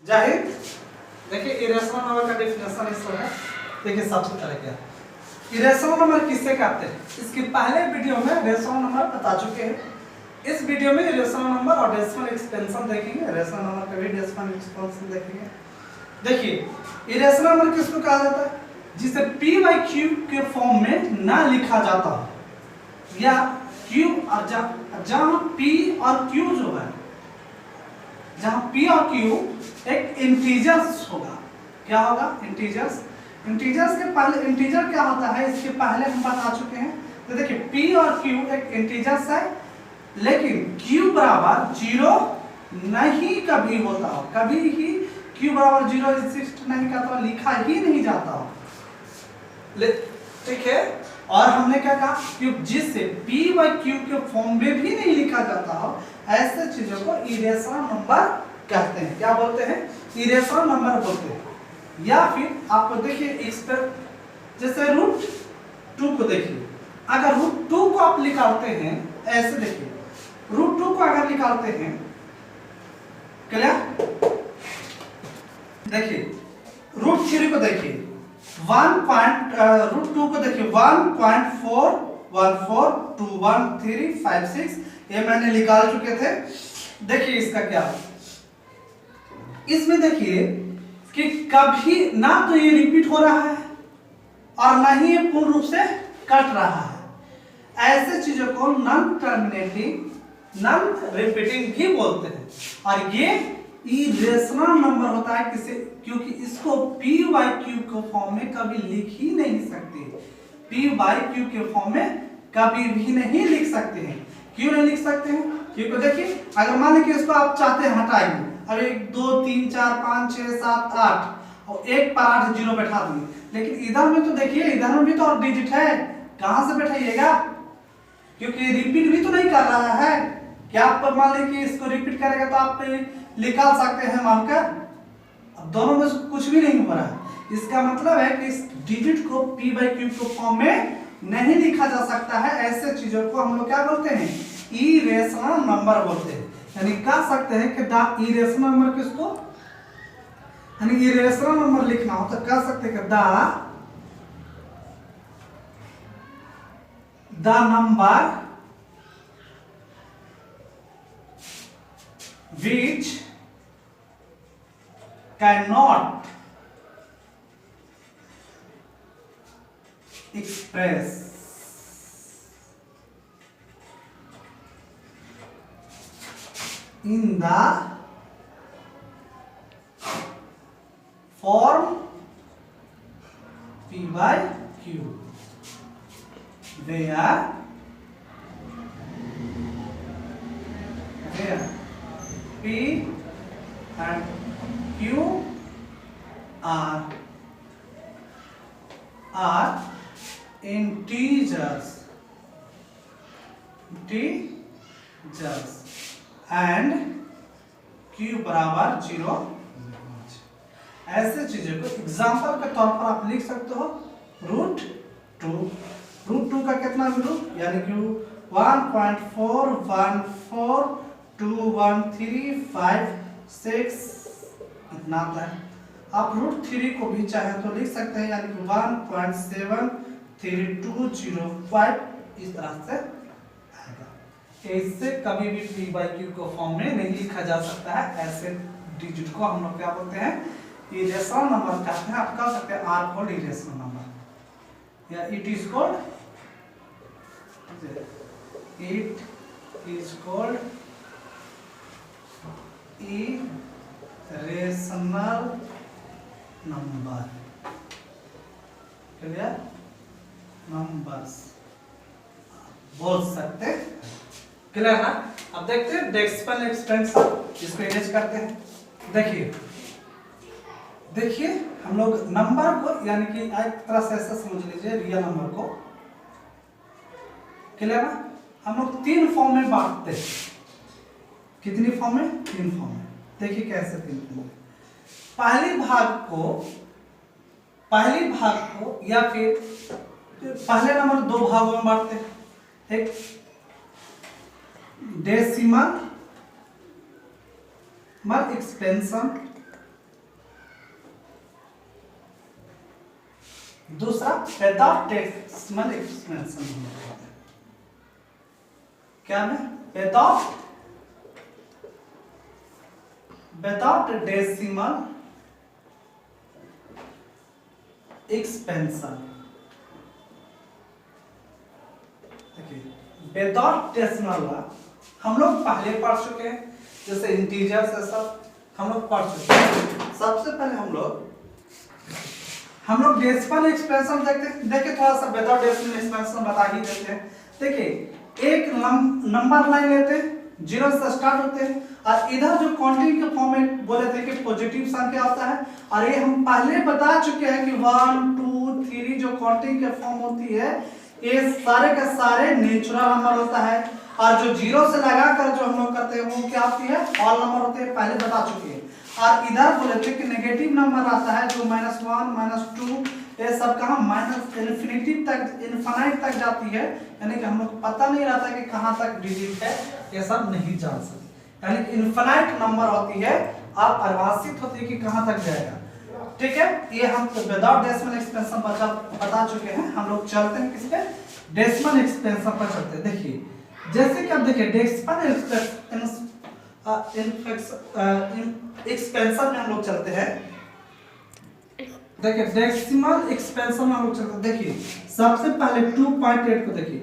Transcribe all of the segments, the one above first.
जाहिर देखिए irrational number का डेफिनेशन इस है। देखिए सबसे पहले क्या इरेशनल नंबर किससे कहते हैं, इसके पहले वीडियो में रेशनल नंबर बता चुके हैं। इस वीडियो में रेशनल नंबर और डेसिमल एक्सपेंशन देखेंगे, रेशनल नंबर का भी डेसिमल एक्सपेंशन देखेंगे। देखिए इरेशनल नंबर किसको कहा जाता है, जिसे p बाई क्यू के फॉर्म में ना लिखा जाता हो, या q और जहां p और q जो है, जहां p और q एक इंटीजर्स होगा। क्या होगा? इंटीजर्स। इंटीजर्स के पहले इंटीजर क्या होता है इसके पहले हम बता चुके हैं। तो देखिए p और q एक इंटीजर्स है, लेकिन q बराबर 0 नहीं कभी होता हो, कभी ही q बराबर 0 एग्जिस्ट नहीं करता हो, लिखा ही नहीं जाता हो। ठीक है, और हमने क्या कहा कि जिससे p बाई q के फॉर्म में भी नहीं लिखा जाता हो, ऐसे चीजों को इरेशनल नंबर कहते हैं। क्या बोलते हैं? इरेशनल नंबर बोलते हैं। या फिर आप देखिए इस पर जैसे √2 को देखिए, अगर √2 को आप निकालते हैं ऐसे, देखिए √2 को अगर निकालते हैं, क्लियर? देखिए √3 को देखिए, √2 को देखिए 1.4142136, ये मैंने निकाल चुके थे। देखिए इसका क्या, इसमें देखिए कि कभी ना तो ये रिपीट हो रहा है और ना ही ये पूर्ण रूप से कट रहा है। ऐसे चीजों को नॉन टर्मिनेटिंग नॉन रिपीटिंग भी बोलते हैं, और ये इरेशनल नंबर होता है किसे, क्योंकि इसको p बाई q के फॉर्म में कभी लिख ही नहीं सकते। p बाई q के फॉर्म में कभी भी नहीं लिख सकते हैं। क्यों नहीं लिख सकते हैं? क्योंकि देखिए अगर मान लीजिए इसको आप चाहते हैं हटाइए, अब 1 2 3 4 5 6 7 8 और एक पर 8 0 बैठा दिए, लेकिन इधर में तो देखिए इधर में भी तो और डिजिट है, कहां से बैठाइएगा? क्योंकि रिपीट भी तो नहीं कर रहा है। क्या आप मान लीजिए कि इसको रिपीट करेगा तो आप निकाल सकते हैं मानकर, अब दोनों में कुछ भी नहीं हो रहा है। इसका मतलब है कि इस डिजिट को p बाई q के फॉर्म में नहीं लिखा जा सकता है। ऐसे चीजों को हम लोग क्या बोलते हैं? इरेशनल नंबर बोलते हैं। यानी कह सकते हैं कि द इरेशनल नंबर किसको, यानी इरेशनल नंबर लिखना हो तो कह सकते हैं कि the number which cannot express in the form p by q, where p and q are integers and q बराबर 0। ऐसे चीजों को एग्जाम्पल के तौर पर आप लिख सकते हो √2 का कितना वैल्यू, यानी कि 1.41421356 इतना आता है। आप √3 को भी चाहे तो लिख सकते हैं, यानी कि 1.73205 इस तरह से आएगा। इससे कभी भी p बाई q को फॉर्म में नहीं लिखा जा सकता है। ऐसे डिजिट को हम लोग क्या बोलते हैं? इरेशनल नंबर कहते हैं। आप कह सकते हैं r कॉल्ड इरेशनल नंबर, या it is called irrational number. Clear? Numbers बोल सकते, क्लियर ना? अब देखते हैं डेसिमल एक्सपेंशन, इसको इरेज करते हैं। देखिए हम लोग नंबर को, यानी कि एक तरह से ऐसा समझ लीजिए रियल नंबर को, क्लियर ना? हम लोग 3 फॉर्म में बांटते हैं। कितनी फॉर्म में? 3 फॉर्म में। देखिए कैसे 3 फॉर्म में। पहली भाग को या फिर पहले नंबर 2 भागों में बांटते हैं। एक डेसिमल एक्सपेंशन दूसरा विदाउट डेसिमल एक्सपेंशन। क्या है? Without decimal expansion. देखिए विदाउट डेसिमल हम लोग पहले पढ़ चुके हैं, जैसे इंटीजर से सब हम लोग पढ़ चुके हैं। सबसे पहले हम लोग डेसिमल एक्सपेंशन देखते थोड़ा सा विदाउट डेसिमल एक्सपेंशन बता ही देते हैं। देखिए एक नंबर लाइन लेते हैं, 0 से स्टार्ट होते हैं, और इधर जो काउंटिंग के फॉर्म में बोले थे कि पॉजिटिव संख्या होता है, और ये हम पहले बता चुके हैं कि 1 2 3 जो काउंटिंग के फॉर्म होती है ये सारे के सारे नेचुरल नंबर होता है, और जो 0 से लगाकर जो हम लोग करते हैं वो क्या होती है? ऑल नंबर होते हैं, पहले बता चुके हैं। और इधर बोले थे कि नेगेटिव नंबर आता है जो -1 -2 ये सब कहाँ माइनस इन्फिनिटी तक जाती है, यानी कि हम लोग को पता नहीं रहता कि कहाँ तक डिजिट है, ये सब नहीं जान सकते, यानी कि इन्फिनाइट नंबर होती है और परिभाषित होती है कि कहाँ तक जाएगा। ठीक है, ये हम विदाउट डेसिमल एक्सपेंशन बता चुके हैं। हम लोग चलते हैं किस पे? डेसिमल एक्सपेंशन पर चलते हैं। देखिए जैसे कि आप देखिए डेसिमल एक्सपेंशन में हम लोग चलते हैं। देखिए डेसिमल एक्सपेंशन में हम लोग चलते हैं। देखिए सबसे पहले 2.8 को देखिए,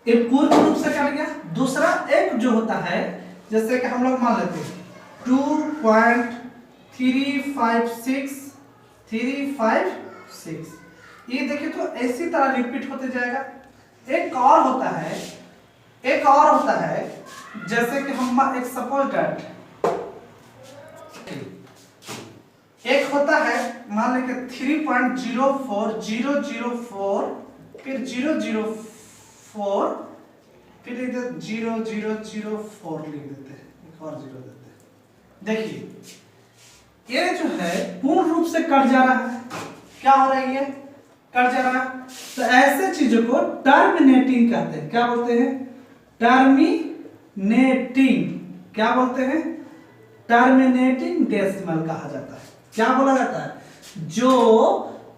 ये पूर्ण रूप से कट गया। दूसरा एक जो होता है, जैसे कि हम लोग मान लेते हैं 2.356 ये देखिए तो इसी तरह रिपीट होते जाएगा। एक और होता है जैसे कि हम एक सपोज दैट एक होता है, मान लें कि 3.04004 फिर 004 फिर इधर 0004 लिख देते हैं, एक और 0 देते हैं। देखिए ये जो है पूर्ण रूप से कट जा रहा है। क्या हो रहा है? ये कट जा रहा है। तो ऐसे चीजों को टर्मिनेटिंग कहते हैं। क्या बोलते हैं? टर्मिनेटिंग। क्या बोलते हैं? टर्मिनेटिंग डेसिमल कहा जाता है। क्या बोला जाता है? जो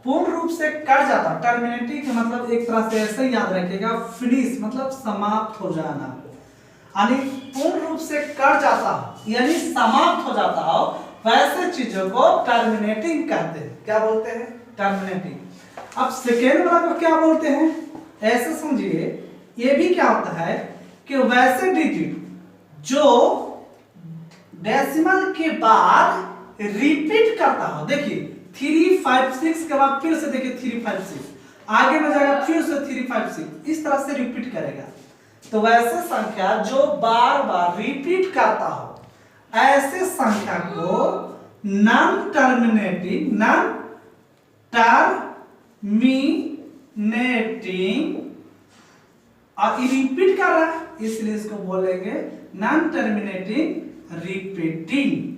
पूर्ण रूप से कट जाता है। टर्मिनेटिंग का मतलब एक तरह से ऐसे याद रखिएगा, फिनिश मतलब समाप्त हो जाना, यानी पूर्ण रूप से कट जाता हो यानी समाप्त हो जाता हो, वैसे चीजों को टर्मिनेटिंग कहते हैं। क्या बोलते हैं? टर्मिनेटिंग। अब सेकेंड वाला को क्या बोलते हैं? ऐसे समझिए, ये भी क्या होता है कि वैसे डिजिट जो डेसिमल के बाद रिपीट करता हो। देखिए 356 के बाद फिर से देखिए 356 आगे में जाएगा, फिर से 356 इस तरह से रिपीट करेगा। तो वैसे संख्या जो बार बार रिपीट करता हो, ऐसे संख्या को नॉन टर्मिनेटिंग और रिपीट कर रहा है इसलिए इसको बोलेंगे नॉन टर्मिनेटिंग रिपीटिंग।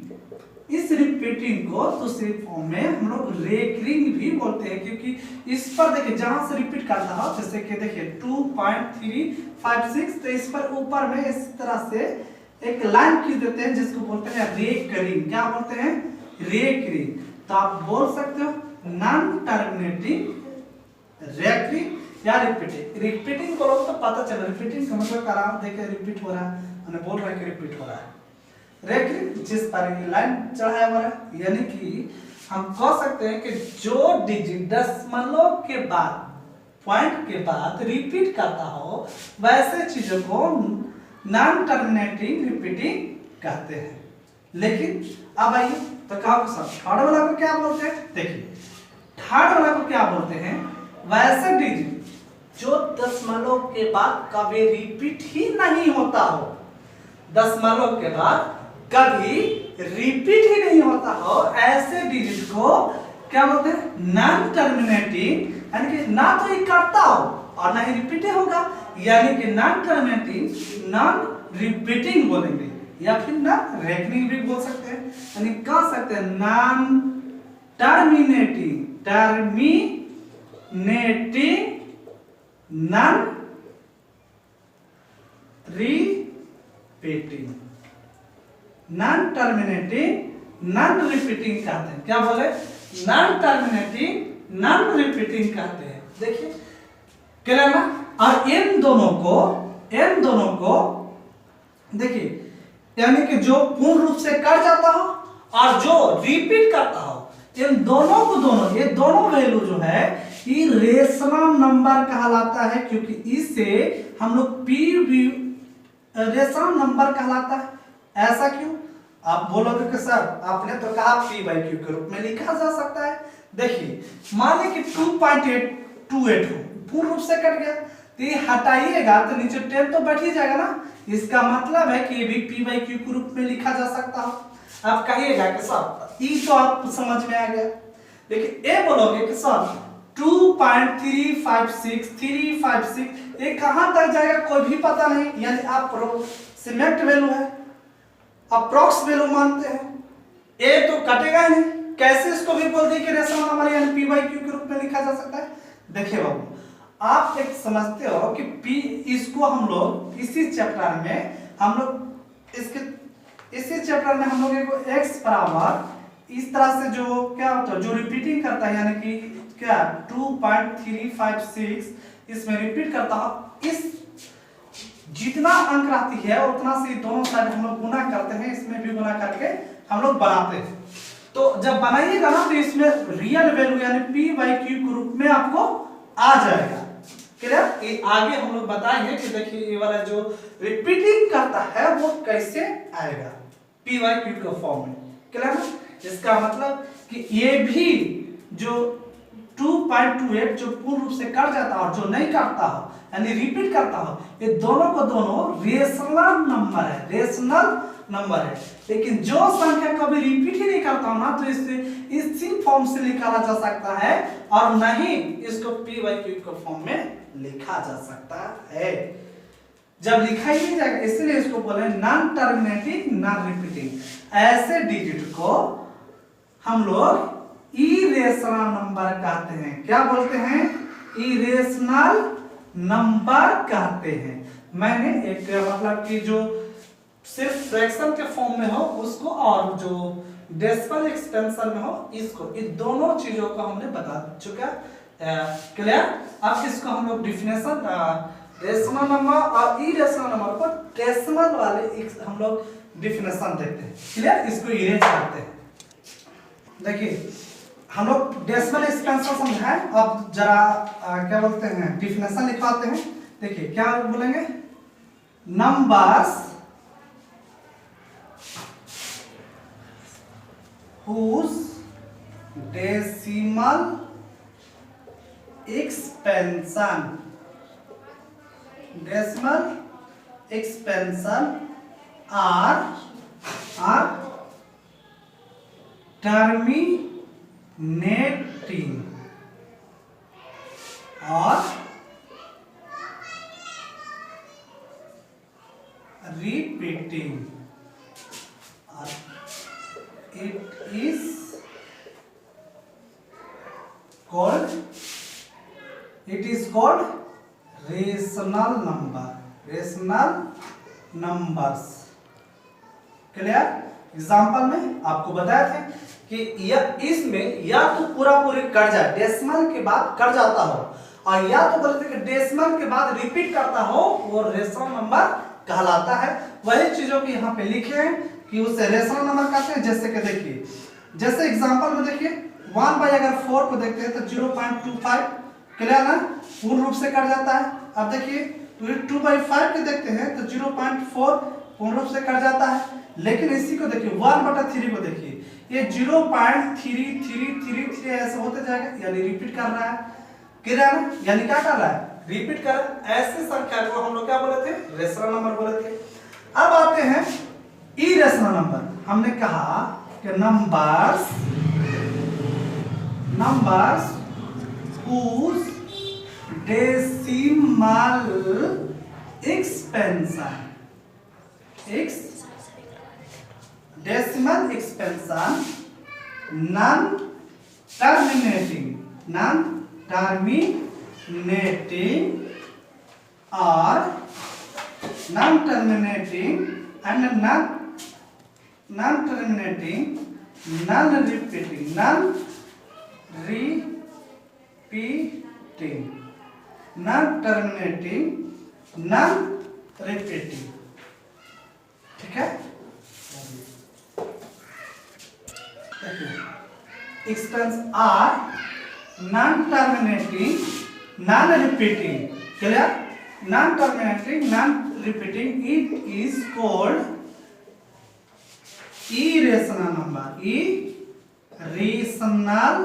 इस रिपीटिंग को दूसरे फॉर्म में हम लोग रेकरिंग भी बोलते हैं, क्योंकि इस पर देखिए जहां से रिपीट करता हो, जैसे कि देखिए 2.356 तो इस पर ऊपर में इस तरह से एक लाइन खींच देते हैं जिसको बोलते हैं रेकरिंग। क्या बोलते हैं? रेकरिंग। तो आप बोल सकते हो नॉन टर्मिनेटिंग रेकरिंग या रिपीटिंग बोलो तो पता चला। रिपीटिंग का मतलब कराम देखिए रिपीट हो रहा है, मैंने बोल रहा है कि रिपीट हो रहा है। रेकरिंग जिस पर लाइन चढ़ाया हुआ है, यानी कि हम कह सकते हैं कि जो डिजिट दशमलव के बाद पॉइंट के बाद रिपीट करता हो, वैसे चीजों को नॉन टर्मिनेटिंग रिपीटिंग कहते हैं। लेकिन अब आइए तो थर्ड वाला को क्या बोलते हैं? देखिए थर्ड वाला को क्या बोलते हैं? वैसे डिजिट जो दशमलव के बाद कभी रिपीट ही नहीं होता हो, दशमलव के बाद कभी रिपीट ही नहीं होता हो, ऐसे डिजिट को क्या बोलते हैं? नॉन टर्मिनेटिंग, यानी कि ना तो ये कटता हो और ना ही रिपीट होगा, यानी कि नॉन टर्मिनेटिंग नॉन रिपीटिंग बोलेंगे, या फिर नॉन रेकरिंग भी बोल सकते हैं, यानी कह सकते हैं non terminating non repeating, non repeating कहते हैं। क्या बोले? नॉन टर्मिनेटिंग नॉन रिपीटिंग कहते हैं। देखिए क्लियर ना। और इन दोनों को देखिए, यानी कि जो पूर्ण रूप से कट जाता हो और जो रिपीट करता हो, इन दोनों को ये दोनों वैल्यू जो है ये रेशनल नंबर कहलाता है, क्योंकि इसे हम लोग रेशनल नंबर कहलाता है। ऐसा क्यों? आप बोलोगे कि सर आपने तो कहा p बाई क्यू के रूप में लिखा जा सकता है। देखिए मान लीजिए कि 2.828 हो, पूर्ण रूप से कट गया तो ये हटाइएगा तो नीचे 10 तो बैठ ही जाएगा ना। इसका मतलब है कि ये भी p बाई क्यू के रूप में लिखा जा सकता हो। आप कहिएगा कि सर ई तो आप समझ में आ गया, लेकिन ए बोलोगे कि सर 2.356 ये कहां तक जाएगा कोई भी पता नहीं, यानी अप्रोक्सीमेट वैल्यू है, अप्रोक्स वैल्यू मानते हैं। ए तो कटेगा ही नहीं, कैसे इसको भी बोल दी कि रेशनल नंबर यानी p बाई क्यू के रूप में लिखा जा सकता है। देखिए बाबू, आप एक समझते हो कि p, इसको हम लोग इसी चैप्टर में हम लोग x बराबर इस तरह से जो क्या होता है, जो रिपीटिंग करता है, यानी कि क्या 2.356 इसमें रिपीट करता है, इस जितना अंक रहती है उतना से दोनों साइड हम लोग गुना करते हैं, इसमें भी गुना करके हम लोग बनाते हैं। तो जब बनाइएगा ना तो इसमें रियल वैल्यू यानी p बाई क्यू के रूप में आपको आ जाएगा। क्लियर? ये आगे हम लोग बताएंगे कि देखिए ये वाला जो रिपीटिंग करता है वो कैसे आएगा p बाई क्यू के फॉर्म में। क्लियर? इसका मतलब कि ये भी जो 2.28 जो पूर्ण रूप से कट जाता है और जो नहीं काटता हो यानी रिपीट करता हो, ये दोनों को दोनों रेशनल नंबर है। लेकिन जो संख्या कभी रिपीट ही नहीं करता हो ना तो इसी फॉर्म से निकाला जा सकता है, और नहीं इसको p बाई क्यू के फॉर्म में लिखा जा सकता है। जब लिखा ही नहीं जाएगा इसलिए इसको बोले नॉन टर्मिनेटिंग नॉन रिपीटिंग। ऐसे डिजिट को हम लोग इरेशनल नंबर कहते हैं। क्या बोलते हैं? इरेशनल नंबर कहते हैं। मैंने एक मतलब कि जो सिर्फ फ्रैक्शन के फॉर्म में हो उसको और जो डेसिमल एक्सपेंशन में हो इसको, इन दोनों चीजों को हमने बता चुका। क्लियर? अब इसको हम लोग डिफिनेशन रेशनल नंबर और इरेशनल नंबर को डेसिमल वाले हम लोग डिफिनेशन देखते हैं। क्लियर? इसको इरेज करते हैं। देखिए हम लोग डेसिमल एक्सपेंशन समझाएं, अब जरा क्या बोलते हैं डिफिनेशन लिखवाते हैं। देखिए क्या बोलेंगे, numbers whose decimal expansion are terminating or repeating, or it is called rational numbers. Clear? Example में आपको बताया था कि इसमें या तो पूरी कट जाए, डेसिमल के बाद कट जाता हो, और या तो बोलते कि डेसिमल के बाद रिपीट करता हो, वो रेशनल नंबर कहलाता है। वही चीजों को यहाँ पे लिखे हैं कि उसे रेशनल नंबर कहते हैं। जैसे कि देखिए, जैसे एग्जांपल में देखिए 1 बाई अगर 4 को देखते हैं तो 0.25। क्लियर ना? पूर्ण रूप से कट जाता है। अब देखिए 2 बाई 5 के देखते हैं तो 0.4 पूर्ण रूप से कट जाता है। लेकिन इसी को देखिए 1/3 को देखिए, ये 0.3333 ऐसे होते जाएगा, यानी रिपीट कर रहा है। क्लियर ना? यानी क्या कर रहा है? रिपीट कर रहा है। ऐसे संख्या को हम लोग क्या बोले थे? रेशनल नंबर बोले थे। अब आते हैं इरेशनल नंबर। हमने कहा कि numbers whose decimal expansion non-terminating or non-repeating non terminating, non repeating. ठीक है, expansion are non terminating, non repeating. Clear? Non terminating, non repeating, it is called irrational number, irrational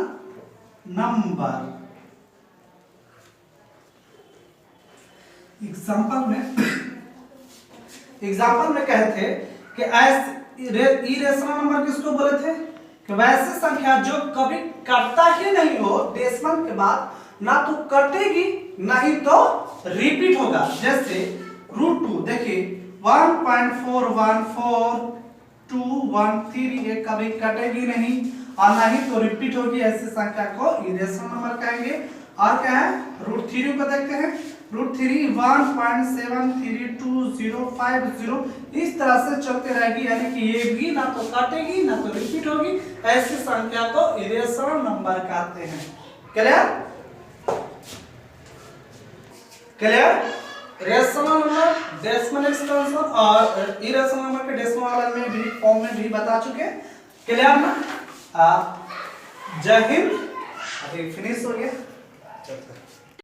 number। Example में कहे थे कि irrational number किसको बोले थे कि वैसे संख्या जो कभी कटता ही नहीं हो, डेसिमल के बाद ना तो कटेगी ना ही तो रिपीट होगा। जैसे √2 देखिए 1.414213, ये कभी कटेगी नहीं और ना ही तो रिपीट होगी। ऐसी संख्या को इरेशनल नंबर कहेंगे। और क्या है, √3 को देखते हैं, √3 1.732050, इस तरह से चलते रहेगी, यानी कि ये भी ना तो काटेगी ना तो रिपीट होगी। ऐसी संख्या को इरेशनल नंबर कहते हैं। Clear? Clear? Rational number, decimal extension और इरेशनल नंबर के डेसिमल वाला में भी फॉर्म में भी बता चुके। क्लियर ना? जय हिंद। अभी फिनिश हो गया।